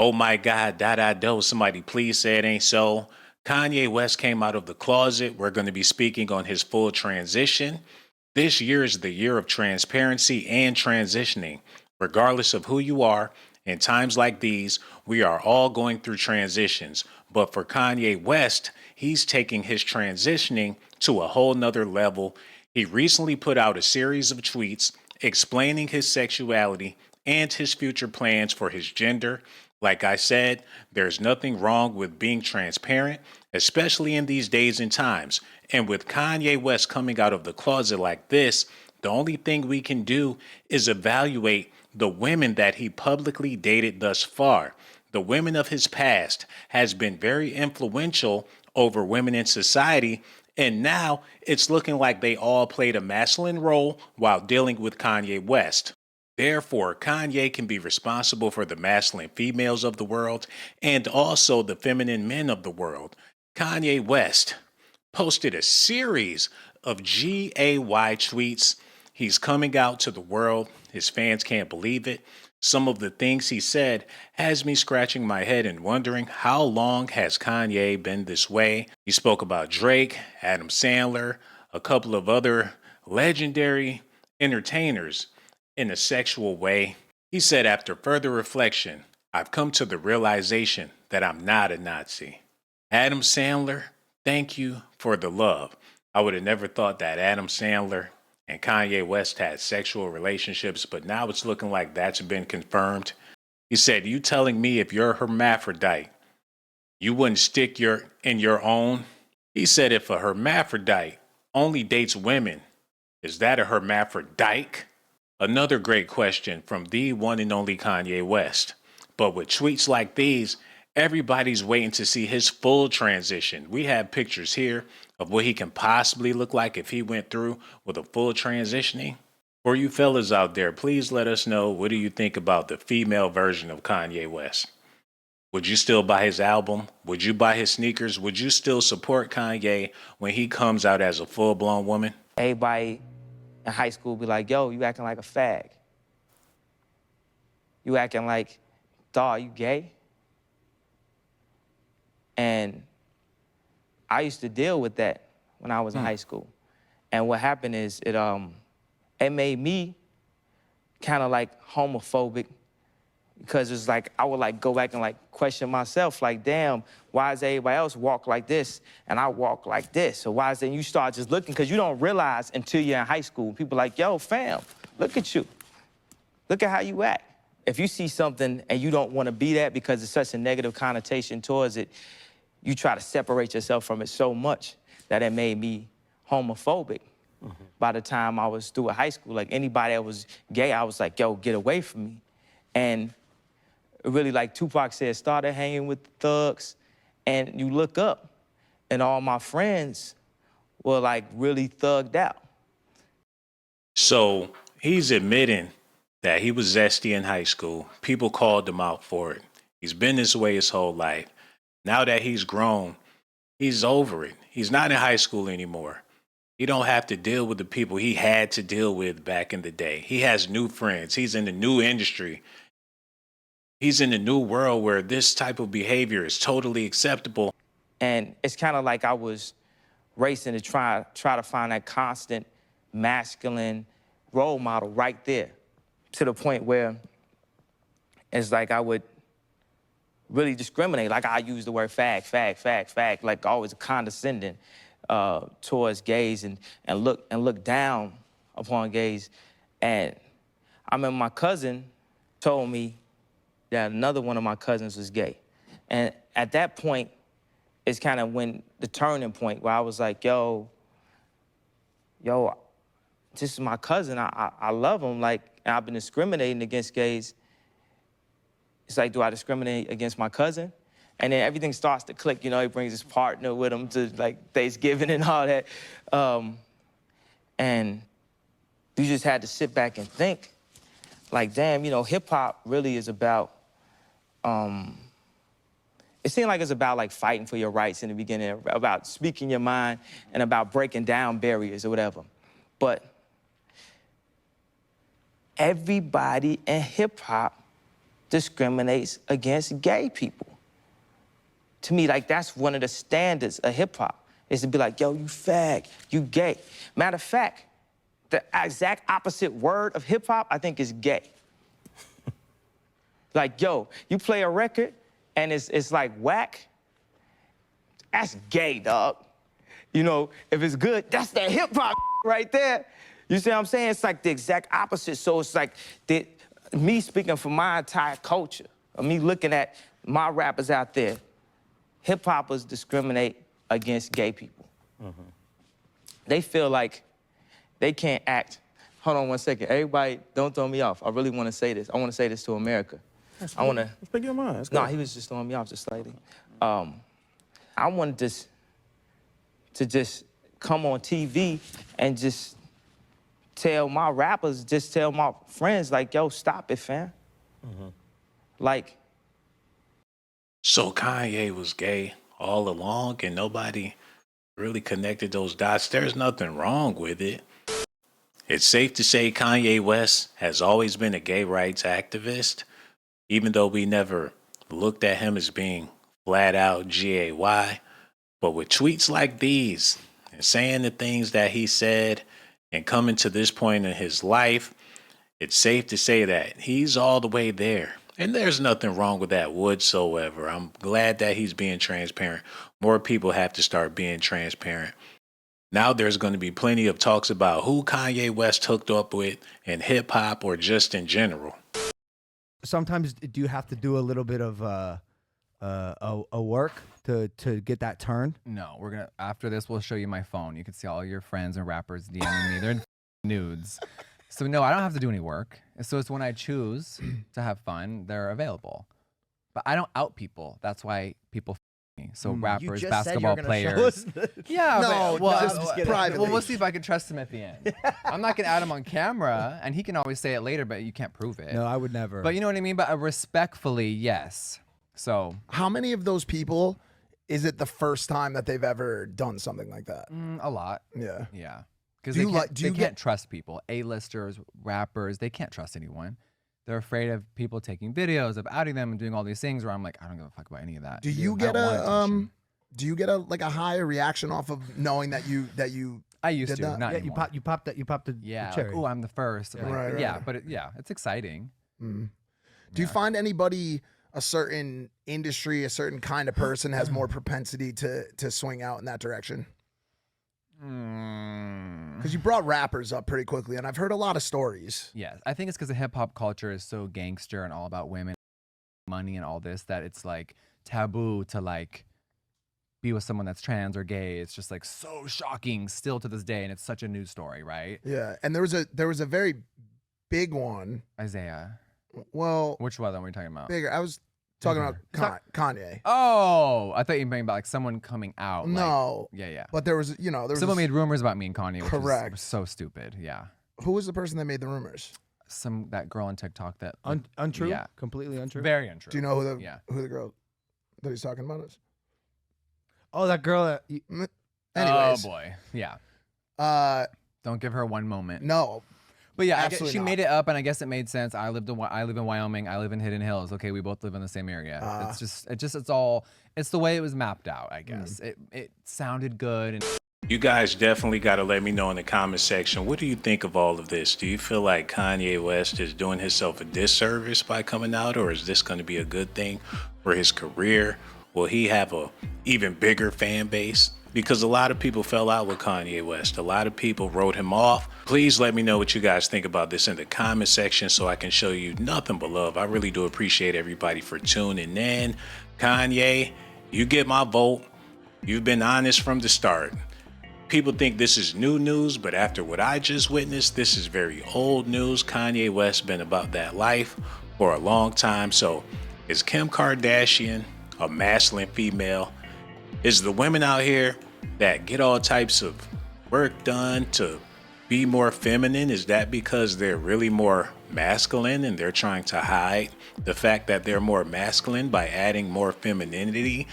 Oh my God, da do. Somebody please say it ain't so. Kanye West came out of the closet. We're going to be speaking on his full transition. This year is the year of transparency and transitioning. Regardless of who you are, in times like these, we are all going through transitions. But for Kanye West, he's taking his transitioning to a whole nother level. He recently put out a series of tweets explaining his sexuality and his future plans for his gender. Like I said, there's nothing wrong with being transparent, especially in these days and times. And with Kanye West coming out of the closet like this, the only thing we can do is evaluate the women that he publicly dated thus far. The women of his past has been very influential over women in society, and now it's looking like they all played a masculine role while dealing with Kanye West. Therefore, Kanye can be responsible for the masculine females of the world and also the feminine men of the world. Kanye West posted a series of GAY tweets. He's coming out to the world. His fans can't believe it. Some of the things he said has me scratching my head and wondering how long has Kanye been this way. He spoke about Drake, Adam Sandler, a couple of other legendary entertainers in a sexual way. He said, after further reflection, I've come to the realization that I'm not a Nazi. Adam Sandler, thank you for the love. I would have never thought that Adam Sandler and Kanye West had sexual relationships, but now it's looking like that's been confirmed. He said, you telling me if you're a hermaphrodite, you wouldn't stick your in your own? He said, if a hermaphrodite only dates women, is that a hermaphrodite? Another great question from the one and only Kanye West. But with tweets like these, everybody's waiting to see his full transition. We have pictures here of what he can possibly look like if he went through with a full transitioning. For you fellas out there, please let us know, what do you think about the female version of Kanye West? Would you still buy his album? Would you buy his sneakers? Would you still support Kanye when he comes out as a full-blown woman? Everybody in high school be like, yo, you acting like a fag. You acting like, dawg, you gay? And I used to deal with that when I was in high school. And what happened is it made me kind of like homophobic, because it's like I would like go back and like question myself, like, damn, why does everybody else walk like this and I walk like this? So why is then you start just looking, because you don't realize until you're in high school. People like, yo, fam, look at you. Look at how you act. If you see something and you don't want to be that because it's such a negative connotation towards it, you try to separate yourself from it so much that it made me homophobic. By the time I was through high school, like anybody that was gay, I was like, yo, get away from me. And really, like Tupac said, started hanging with the thugs, and you look up, and all my friends were like really thugged out. So he's admitting that he was zesty in high school. People called him out for it. He's been this way his whole life. Now that he's grown, he's over it. He's not in high school anymore. He don't have to deal with the people he had to deal with back in the day. He has new friends. He's in the new industry. He's in a new world where this type of behavior is totally acceptable. And it's kind of like I was racing to try to find that constant masculine role model right there, to the point where it's like I would really discriminate. Like I use the word fag, like always condescending towards gays and look down upon gays. And I remember my cousin told me that another one of my cousins was gay. And at that point, it's kind of when the turning point where I was like, yo, this is my cousin. I love him. Like, and I've been discriminating against gays. It's like, do I discriminate against my cousin? And then everything starts to click. You know, he brings his partner with him to like Thanksgiving and all that. And you just had to sit back and think, like, damn, you know, hip hop really is about, it seemed like it's about like fighting for your rights in the beginning, about speaking your mind and about breaking down barriers or whatever. But everybody in hip hop discriminates against gay people. To me, like, that's one of the standards of hip hop, is to be like, yo, you fag, you gay. Matter of fact, the exact opposite word of hip hop, I think, is gay. Like, yo, you play a record and it's like whack, that's gay, dog. You know, if it's good, that's that hip hop right there. You see what I'm saying? It's like the exact opposite. So it's like me speaking for my entire culture, or me looking at my rappers out there, hip hoppers discriminate against gay people. Mm-hmm. They feel like they can't act. Hold on one second. Everybody, don't throw me off. I really want to say this. I want to say this to America. I want to. Speak your mind. No, he was just throwing me off just slightly. I wanted this to just come on TV and just tell my rappers, just tell my friends, like, yo, stop it, fam. Mm-hmm. Like. So Kanye was gay all along and nobody really connected those dots. There's nothing wrong with it. It's safe to say Kanye West has always been a gay rights activist, even though we never looked at him as being flat out GAY. But with tweets like these and saying the things that he said and coming to this point in his life, it's safe to say that he's all the way there. And there's nothing wrong with that whatsoever. I'm glad that he's being transparent. More people have to start being transparent. Now there's going to be plenty of talks about who Kanye West hooked up with in hip hop or just in general. Sometimes do you have to do a little bit of a work to get that turn? No, after this, we'll show you my phone. You can see all your friends and rappers DMing me. They're nudes. So no, I don't have to do any work. So it's when I choose to have fun, they're available. But I don't out people. That's why people me. So rappers, basketball players. Yeah, no, well, privately. Well, we'll see if I can trust him at the end. I'm not gonna add him on camera, and he can always say it later, but you can't prove it. No, I would never. But you know what I mean? But respectfully, yes. So how many of those people is it the first time that they've ever done something like that? A lot. Yeah. Yeah. Because they can't trust people. A-listers, rappers, they can't trust anyone. They're afraid of people taking videos, of outing them and doing all these things where I'm like, I don't give a fuck about any of that. Do you get a higher reaction off of knowing that you I used to, that? not yeah, anymore. you popped the cherry. Oh, I'm the first. Yeah. Like, Right, yeah, right. but it's exciting. Mm. Do you find anybody, a certain industry, a certain kind of person has more propensity to swing out in that direction? Because you brought rappers up pretty quickly, and I've heard a lot of stories. Yeah, I think it's because the hip hop culture is so gangster and all about women, money, and all this that it's like taboo to like be with someone that's trans or gay. It's just like so shocking still to this day, and it's such a news story, right? Yeah, and there was a very big one. Isaiah. Well, Which one are we talking about? bigger. I was talking about Kanye. Oh, I thought you meant about like someone coming out. No. Like, yeah. But there was Someone made rumors about me and Kanye, which Correct. was so stupid. Yeah. Who was the person that made the rumors? That girl on TikTok that Untrue? Yeah. Completely untrue? Very untrue. Do you know who the girl that he's talking about is? Oh, that girl that... Anyways. Oh boy. Yeah. Don't give her one moment. No. But yeah, Absolutely she not. made it up, and I guess it made sense. I live in Wyoming. I live in Hidden Hills. Okay, we both live in the same area. It's the way it was mapped out. I guess it sounded good. And You guys definitely got to let me know in the comment section, what do you think of all of this? Do you feel like Kanye West is doing himself a disservice by coming out, or is this going to be a good thing for his career? Will he have a even bigger fan base? Because a lot of people fell out with Kanye West. A lot of people wrote him off. Please let me know what you guys think about this in the comment section so I can show you nothing but love. I really do appreciate everybody for tuning in. Kanye, you get my vote. You've been honest from the start. People think this is new news, but after what I just witnessed, this is very old news. Kanye West been about that life for a long time. So is Kim Kardashian a masculine female? Is the women out here that get all types of work done to be more feminine, is that because they're really more masculine and they're trying to hide the fact that they're more masculine by adding more femininity?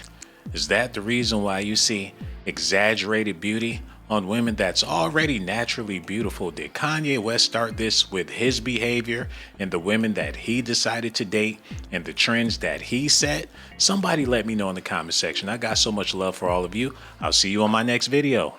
Is that the reason why you see exaggerated beauty on women that's already naturally beautiful? Did Kanye West start this with his behavior and the women that he decided to date and the trends that he set? Somebody let me know in the comment section. I got so much love for all of you. I'll see you on my next video.